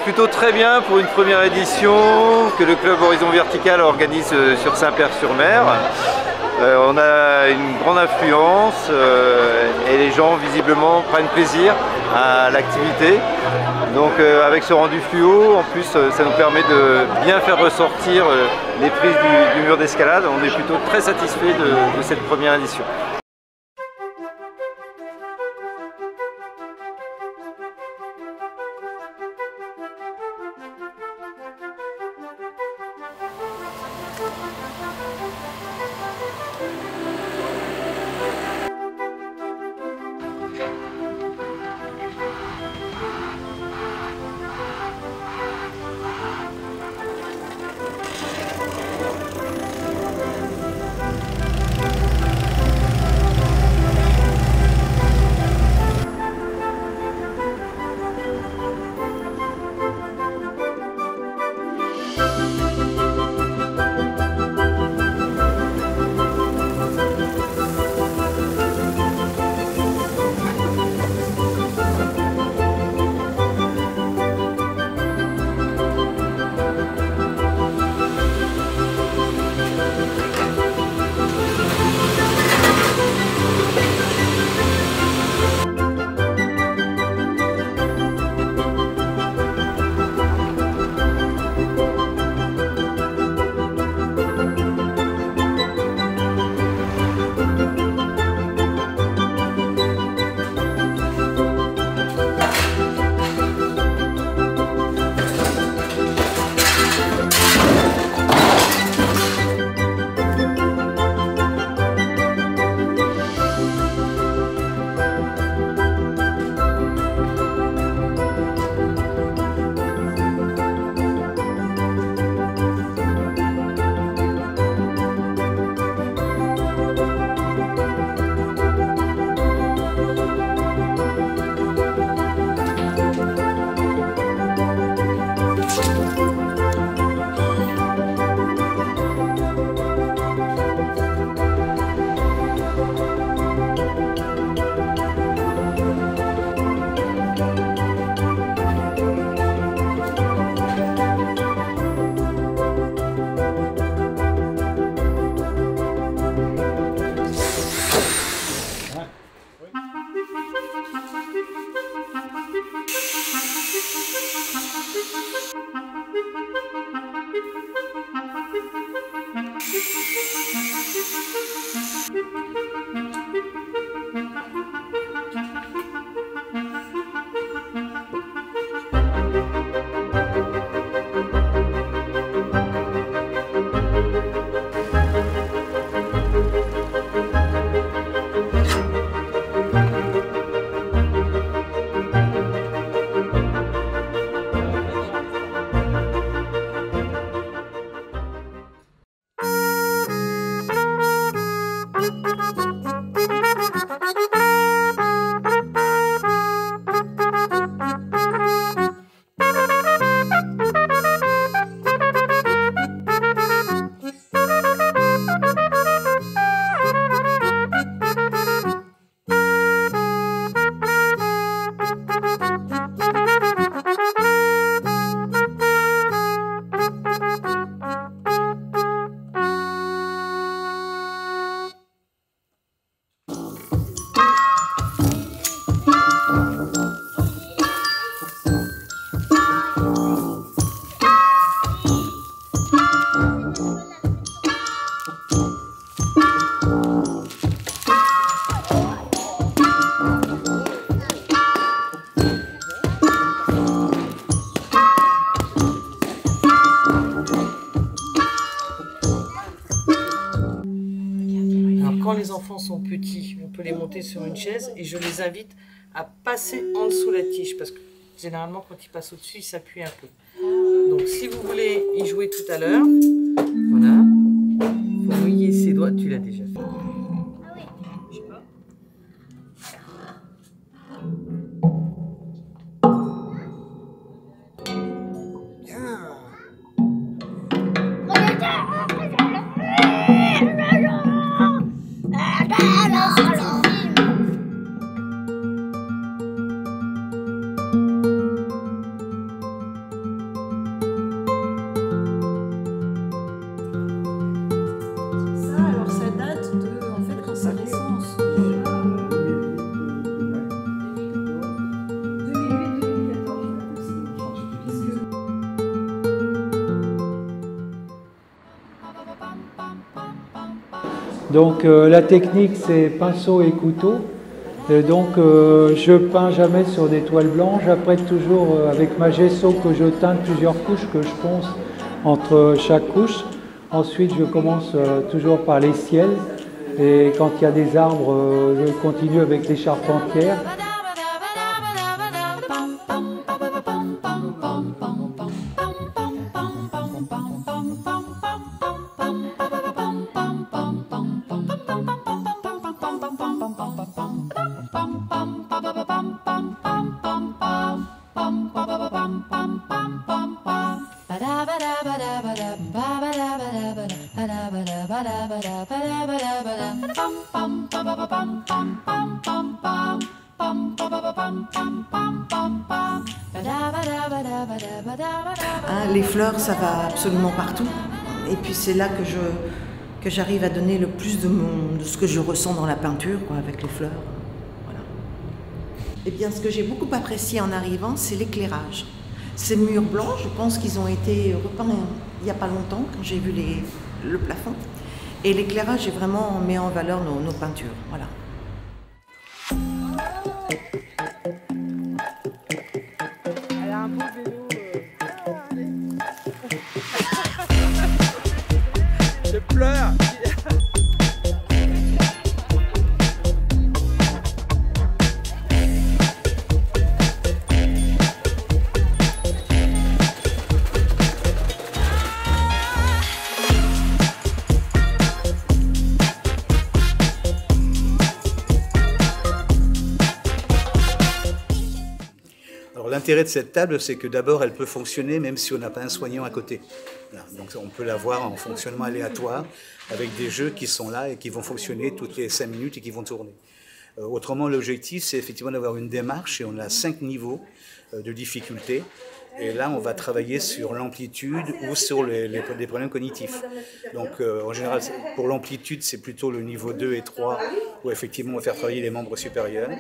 Plutôt très bien pour une première édition que le club Horizon Vertical organise sur Saint-Père-sur-Mer. On a une grande affluence et les gens visiblement prennent plaisir à l'activité. Donc avec ce rendu fluo, en plus ça nous permet de bien faire ressortir les prises du mur d'escalade. On est plutôt très satisfait de cette première édition. Quand les enfants sont petits, on peut les monter sur une chaise et je les invite à passer en dessous la tige parce que généralement quand ils passent au-dessus, ils s'appuient un peu. Donc si vous voulez y jouer tout à l'heure, voilà, vous mouillez ses doigts, tu l'as déjà fait. Je sais pas. Donc la technique c'est pinceau et couteau. Et donc je peins jamais sur des toiles blanches, j'apprête toujours avec ma gesso que je teins plusieurs couches que je ponce entre chaque couche. Ensuite je commence toujours par les ciels et quand il y a des arbres je continue avec les charpentières. Les fleurs, ça va absolument partout. Et puis c'est là que j'arrive à donner le plus de ce que je ressens dans la peinture, quoi, avec les fleurs. Voilà. Eh bien, ce que j'ai beaucoup apprécié en arrivant, c'est l'éclairage. Ces murs blancs, je pense qu'ils ont été repeints il n'y a pas longtemps, quand j'ai vu le plafond. Et l'éclairage est vraiment met en valeur nos peintures. Voilà. Elle a un beau vélo. Je pleure. L'intérêt de cette table, c'est que d'abord, elle peut fonctionner même si on n'a pas un soignant à côté. Voilà. Donc on peut la voir en fonctionnement aléatoire, avec des jeux qui sont là et qui vont fonctionner toutes les 5 minutes et qui vont tourner. Autrement, l'objectif, c'est effectivement d'avoir une démarche, et on a 5 niveaux de difficulté. Et là, on va travailler sur l'amplitude ou sur les problèmes cognitifs. Donc, en général, pour l'amplitude, c'est plutôt le niveau 2 et 3, où effectivement, on va faire travailler les membres supérieurs.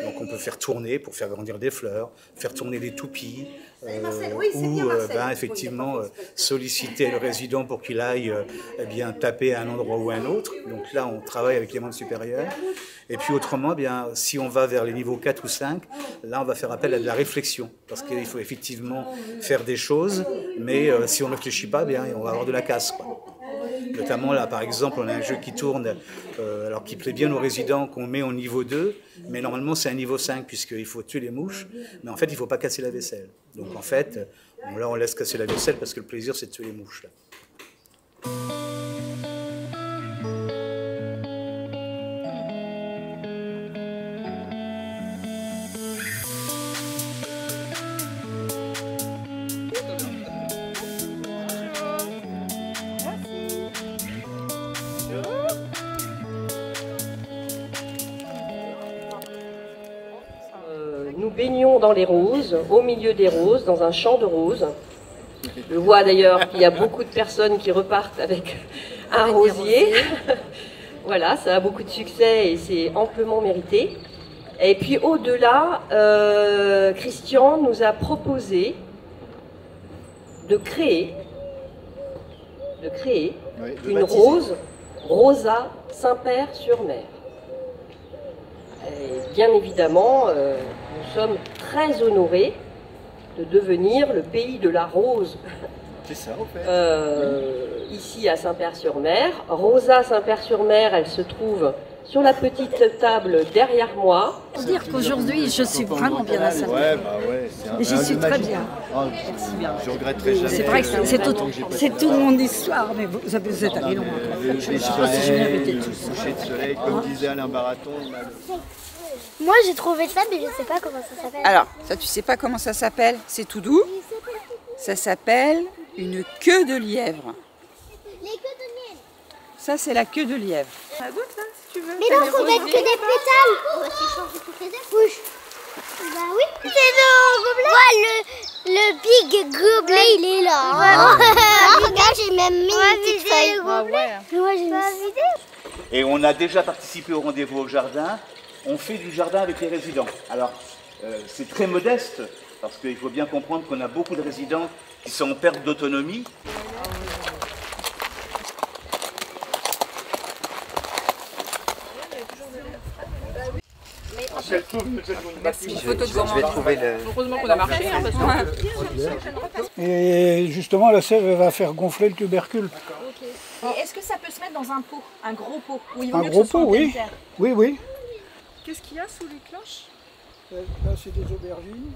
Donc, on peut faire tourner pour faire grandir des fleurs, faire tourner des toupies, ou effectivement solliciter le résident pour qu'il aille taper à un endroit ou à un autre. Donc là, on travaille avec les membres supérieurs. Et puis autrement, si on va vers les niveaux 4 ou 5, là, on va faire appel à de la réflexion. Parce qu'il faut effectivement faire des choses, mais si on ne réfléchit pas, on va avoir de la casse, quoi. Notamment là, par exemple, on a un jeu qui tourne, alors qui plaît bien aux résidents, qu'on met au niveau 2, mais normalement c'est un niveau 5, puisqu'il faut tuer les mouches, mais en fait, il ne faut pas casser la vaisselle. Donc en fait, là, on laisse casser la vaisselle parce que le plaisir, c'est de tuer les mouches, là. Nous baignons dans les roses, au milieu des roses, dans un champ de roses. Je vois d'ailleurs qu'il y a beaucoup de personnes qui repartent avec un rosier. Voilà, ça a beaucoup de succès et c'est amplement mérité. Et puis au-delà, Christian nous a proposé de créer une rose, Rosa Saint-Père-sur-Mer. Et bien évidemment, nous sommes très honorés de devenir le pays de la rose. C'est ça, en fait. Ici à Saint-Père-sur-Mer. Rosa Saint-Père-sur-Mer, elle se trouve sur la petite table derrière moi. Je veux dire qu'aujourd'hui, je suis vraiment bien à Saint-Père. J'y suis très bien. Merci bien. Je regretterai jamais. C'est vrai que c'est toute mon histoire, mais vous êtes allé loin. Je ne sais pas si je vais répéter tout ça. Coucher de soleil, comme disait Alain Baraton. Moi j'ai trouvé ça, mais je ne sais pas comment ça s'appelle. Alors, ça tu sais pas comment ça s'appelle, c'est tout doux. Ça s'appelle une queue de lièvre. Les queues de lièvre. Ça c'est la queue de lièvre. Ça goûte là, si tu veux. Mais non, faut mettre que des pétales. On va s'y changer toutes les heures. Oui. Bah oui. C'est le gobelet. Le big gobelet, il est là. Regarde, j'ai même mis une petite feuille. Moi j'ai mis. Et on a déjà participé au rendez-vous au jardin. On fait du jardin avec les résidents. Alors, c'est très modeste, parce qu'il faut bien comprendre qu'on a beaucoup de résidents qui sont en perte d'autonomie. Je vais trouver le... Heureusement qu'on a marché, hein, parce que... Et justement, la sève va faire gonfler le tubercule. Et est-ce que ça peut se mettre dans un pot, un gros pot où il vaut Un mieux gros que ce soit pot, en oui. pleine terre? Oui, oui. Qu'est-ce qu'il y a sous les cloches? Là, c'est des aubergines.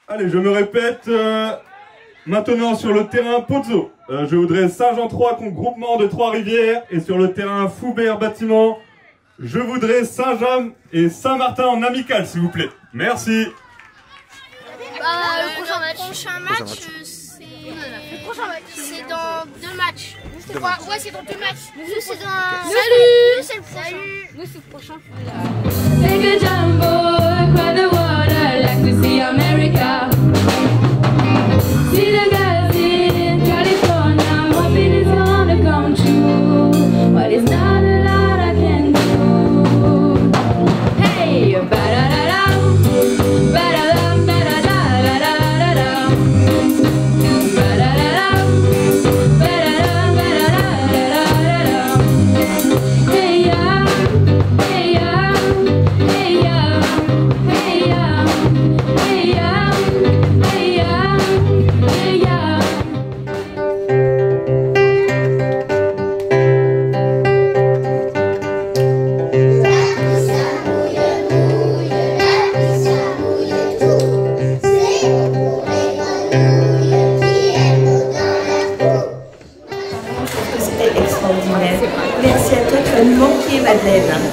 Allez, je me répète, maintenant sur le terrain Pozzo, je voudrais Saint-Jean-3 contre groupement de Trois-Rivières, et sur le terrain Foubert bâtiment, je voudrais Saint-Jean et Saint-Martin en amical, s'il vous plaît. Merci. Le prochain match, c'est dans 2 matchs. Ouais, c'est dans 2 matchs. Nous, c'est dans... Salut. C'est le prochain. Nous, c'est le prochain. Take a jumbo across the water like to see America. See the girls in California, I'm hoping it's gonna come true. But it's not a lot I can do. Hey, ba-da-da-dum, ba-da-dum, ba-da-da-da-da-da-da-dum. Ba-da-da-dum, ba-da-dum, ba-da-da-da-da-da-dum. Hey, yeah, hey, yeah, hey, yeah, hey, yeah, hey, yeah, hey, yeah, hey, yeah. C'était extraordinaire. Merci à toi, tu vas nous manquer, Madeleine.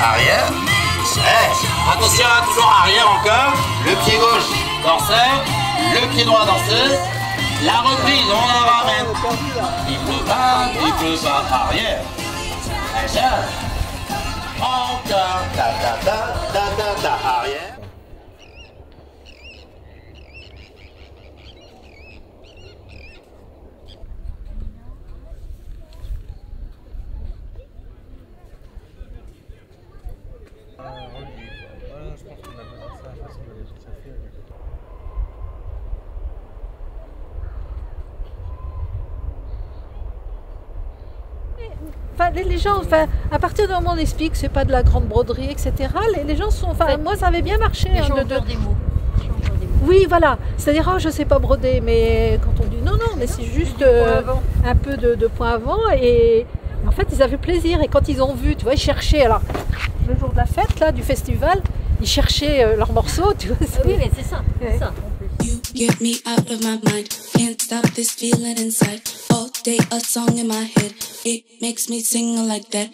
Arrière. Attention, toujours arrière encore. Le pied gauche, danseuse. Le pied droit, danseuse. La reprise, on la ramène. Il pleut pas, arrière. Déjà. Encore. Ta, arrière. Enfin, les gens, enfin, à partir du moment où on explique que c'est pas de la grande broderie, etc., les gens sont... Enfin, moi, ça avait bien marché. Les gens ont peur des mots. Oui, voilà. C'est-à-dire, oh, je sais pas broder, mais quand on dit non, mais c'est juste un peu de points avant. Et en fait, ils avaient plaisir. Et quand ils ont vu, tu vois, ils cherchaient. Alors, le jour de la fête, là, du festival, ils cherchaient leurs morceaux, tu vois. Oui, mais c'est ça. C'est ça. You get me out of my mind. Can't stop this feeling inside. All day a song in my head. It makes me sing like that.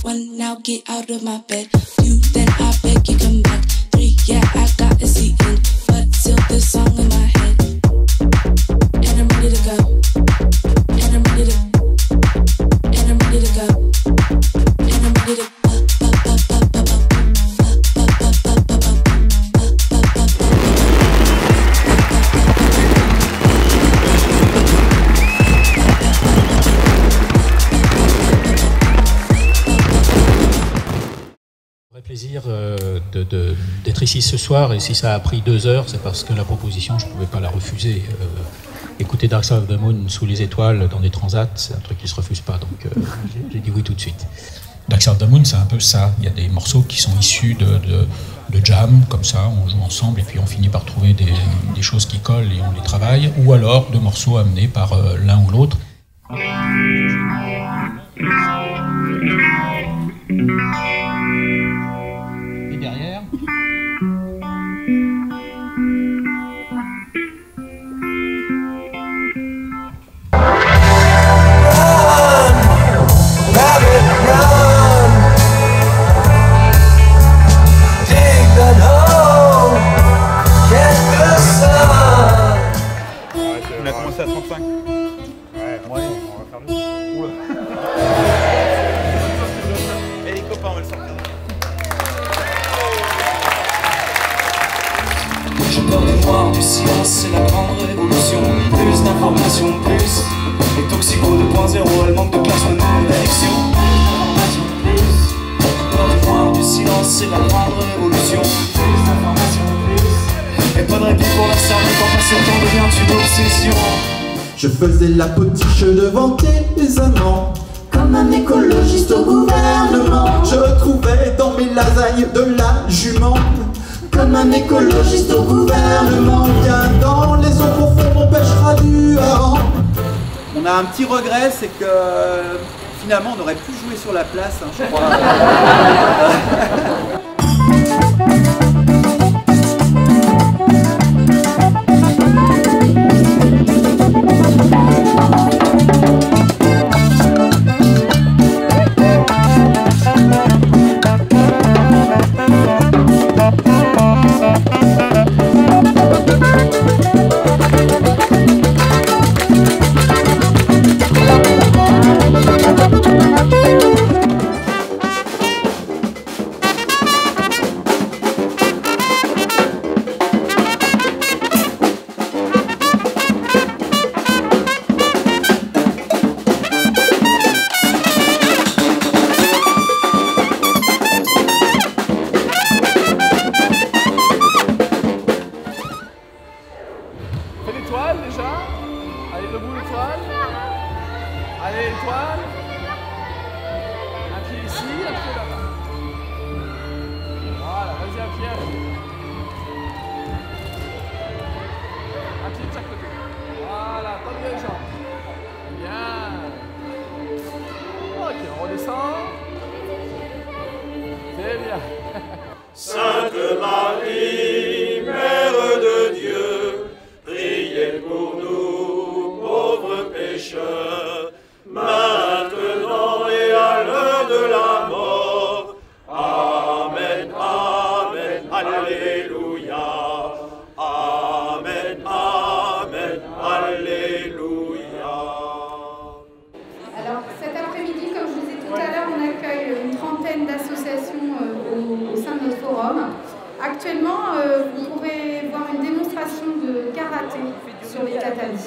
One, now get out of my bed. Two, then I beg you come back. Three, yeah, I got a seat in, but still this song in my head. And I'm ready to go. And I'm ready to. And I'm ready to go. And I'm ready to. Plaisir d'être ici ce soir, et si ça a pris 2 heures, c'est parce que la proposition, je ne pouvais pas la refuser. Écouter Dark Side of the Moon sous les étoiles dans des transats, c'est un truc qui ne se refuse pas, donc j'ai dit oui tout de suite. Dark Side of the Moon, c'est un peu ça. Il y a des morceaux qui sont issus de jam, comme ça, on joue ensemble et puis on finit par trouver des choses qui collent et on les travaille, ou alors de morceaux amenés par l'un ou l'autre. Et derrière. On a commencé à 35. Ouais, on va faire le... Oula. Et les copains, on va le sortir. Je peur des noirs, du silence, c'est la grande révolution. Plus d'informations, plus. Les toxicos 2.0, elle manque de place, on demande l'élection. Peur des noirs, du silence, c'est la grande révolution. Plus d'informations, plus. Et pas de répit pour leur cerveau quand passer le temps devient une obsession. Je faisais la potiche devant tes amants, comme un écologiste au gouvernement. Je trouvais dans mes lasagnes de la jument, comme un écologiste au gouvernement. Viens dans les eaux profondes, on pêchera du hareng. On a un petit regret, c'est que finalement on aurait pu jouer sur la place, hein, je crois. Fais l'étoile déjà. Allez, debout l'étoile. Allez, l'étoile. Un pied ici, un pied là-bas. Voilà, vas-y, un pied. Un pied de chaque côté. Voilà, tends bien les jambes. Bien. Ok, on redescend. C'est bien. Sainte Marie, Mère de Dieu, priez pour nous, pauvres pécheurs, maintenant et à l'heure de la mort. Amen, Amen, Alléluia. Amen, Amen, Alléluia. Alors cet après-midi, comme je disais tout à l'heure, on accueille une trentaine d'associations au sein de notre forum. Actuellement, vous pourrez voir une démonstration de karaté sur les tatamis.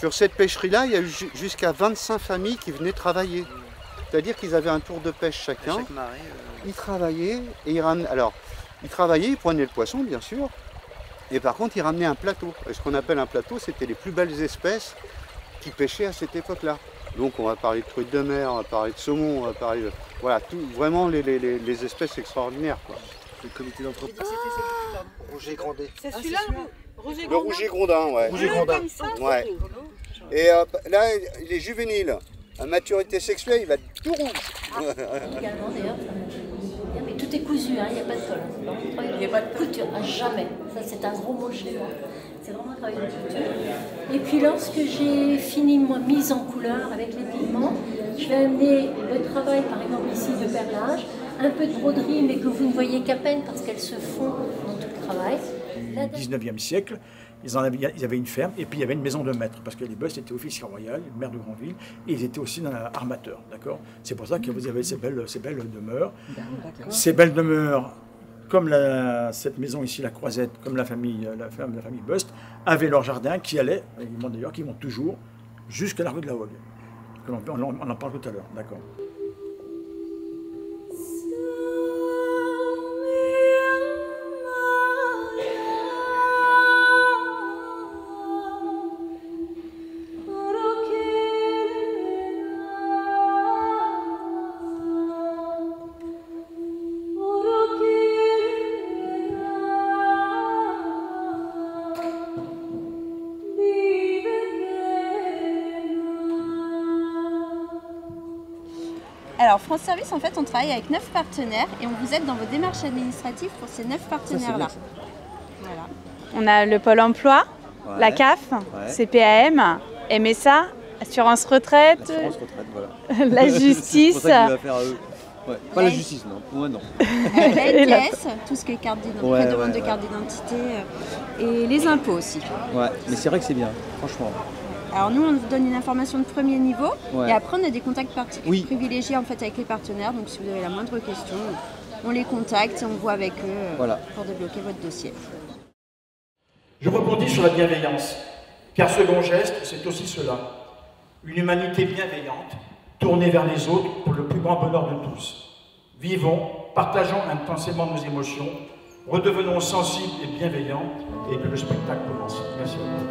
Sur cette pêcherie-là, il y a eu jusqu'à 25 familles qui venaient travailler. C'est-à-dire qu'ils avaient un tour de pêche chacun. Chaque marée, Ils travaillaient et ils ramenaient. Alors, ils travaillaient, ils prenaient le poisson, bien sûr. Et par contre, ils ramenaient un plateau. Et ce qu'on appelle un plateau, c'était les plus belles espèces qui pêchaient à cette époque-là. Donc, on va parler de truites de mer, on va parler de saumon, on va parler de... Voilà, vraiment les espèces extraordinaires, quoi. Le comité d'entreprise. Rouget Grondin. C'est celui-là, Roger Le Grondin. Rouget Grondin, ouais. Rouget Grondin. Ouais. Et là, il est juvénile. À maturité sexuelle, il va être tout rouge. Également d'ailleurs, mais tout est cousu, hein, il n'y a pas de colle. Il n'y a pas de couture, jamais. Ça, c'est un gros mot chez moi. C'est vraiment un travail de couture. Et puis lorsque j'ai fini ma mise en couleur avec les pigments, je vais amener le travail, par exemple ici, de perlage, un peu de broderie, mais que vous ne voyez qu'à peine parce qu'elles se font dans tout le travail. Au 19e siècle, ils avaient une ferme et puis il y avait une maison de maître parce que les Bustes étaient officiers royaux, maire de Grandville, et ils étaient aussi armateurs, d'accord. C'est pour ça que vous avez ces belles demeures. Ces belles demeures, comme cette maison ici, la Croisette, comme la ferme de la famille Buste, avaient leur jardin qui allait, d'ailleurs, qui vont toujours jusqu'à la rue de la Hogue. On en parle tout à l'heure, d'accord. Alors France Service, en fait, on travaille avec 9 partenaires et on vous aide dans vos démarches administratives pour ces 9 partenaires-là. Voilà. On a le Pôle emploi, la CAF, CPAM, MSA, Assurance retraite, voilà. La justice. C'est pour ça qu'il va faire pas la justice, non. Pour moi, non. La NTS, tout ce qui est carte d'identité, demande de carte d'identité et les impôts aussi. Ouais, mais c'est vrai que c'est bien, franchement. Alors nous, on vous donne une information de premier niveau et après on a des contacts privilégiés en fait avec les partenaires. Donc si vous avez la moindre question, on les contacte et on voit avec eux pour débloquer votre dossier. Je rebondis sur la bienveillance, car second geste, c'est aussi cela. Une humanité bienveillante, tournée vers les autres pour le plus grand bonheur de tous. Vivons, partageons intensément nos émotions, redevenons sensibles et bienveillants et que le spectacle commence. Merci à vous.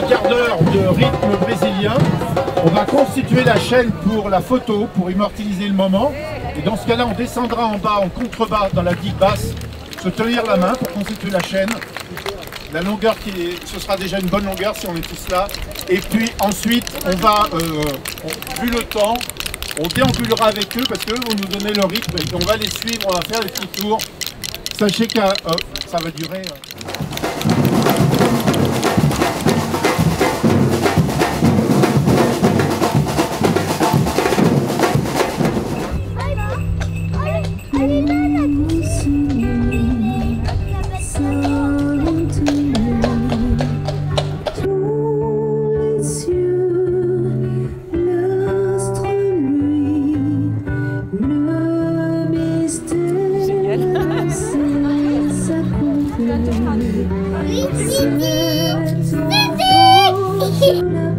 Quart d'heure de rythme brésilien. On va constituer la chaîne pour la photo, pour immortaliser le moment. Et dans ce cas-là, on descendra en bas, en contrebas, dans la digue basse, se tenir la main pour constituer la chaîne. La longueur, ce sera déjà une bonne longueur si on est tous là. Et puis ensuite, on va, vu le temps, on déambulera avec eux parce qu'eux vont nous donner le rythme et on va les suivre, on va faire les petits tours. Sachez que ça va durer... Génial.